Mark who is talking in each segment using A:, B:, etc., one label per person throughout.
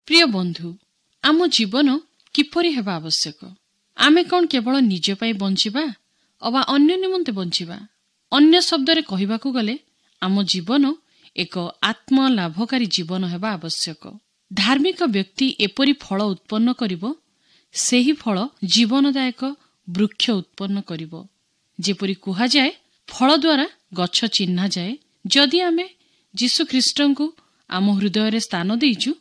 A: प्रिय बंधु, आम जीवन किपरि हेबा आवश्यक? आमे कौन केवल निज पाई बंचिबा अबा अन्य निमंते बंचिबा? अन्य शब्दरे कहिबाकू गले आम जीवन एक आत्मलाभकारी जीवन हेबा आवश्यक। धार्मिक व्यक्ति एपरि फल उत्पन्न करिवो, सेही फल जीवनदायक वृक्ष उत्पन्न करिवो। जेपरि कुहा जाए, फल द्वारा गछ चिन्हा जाए। जदि आमे जीशु ख्रीष्टंकु आम हृदय रे स्थान देइछु,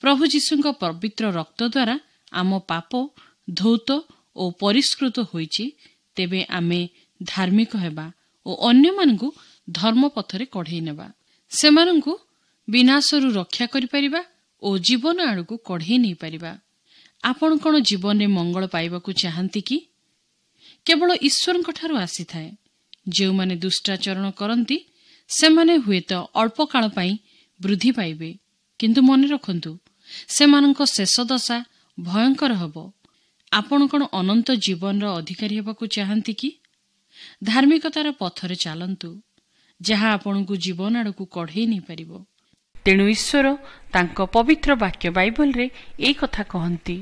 A: प्रभु जीशुଙ୍କ पवित्र रक्त द्वारा आम पाप धौत और परिष्कृत होईछि, तेबे आमे धार्मिक हेबा और अन्य मानकु धर्म पथरे कढ़ेई नेबा। सेमानंकु विनाशरु रक्षा करि परिबा और जीवन आड़कु कढ़ेई नै परिबा। आपण कोन जीवन रे मंगल पाइबाकू चाहंती कि? केवल ईश्वरଙ୍କ ठारू आसी थाए। जेउ माने दुष्टाचरण करंती सेमाने हुएत अल्प काल पई वृद्धि पाइबे, किंतु मने रखंतु सेमानंको शेष दशा भयंकर हबो। आपण कोन अनंत जीवन रो अधिकारी हेबाकू चाहंती कि? धार्मिकतार पथरे चालंतु, जहा आपणकू जीवन आड़कू कढ़ेई नै परिबो। तेणु ईश्वर तांको पवित्र वाक्य बाइबल रे ए कथा कहंती,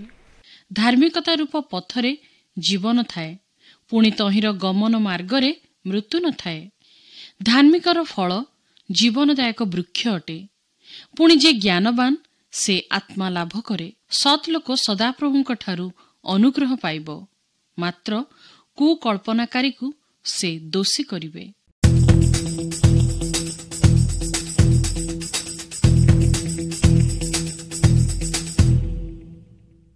A: धार्मिकता रूप पथरे जीवन थाए, पुणी तहिर गमन मार्गरे मृत्यु न थाए। धार्मिकर फल जीवनदायक वृक्ष अटे। पुणी जे ज्ञानवान से आत्मा लाभ करे। सत् लोक सदाप्रभुଙ୍କ ठारू अनुग्रह पाइब, मात्र कुकल्पनाकारी को से दोषी करिवे।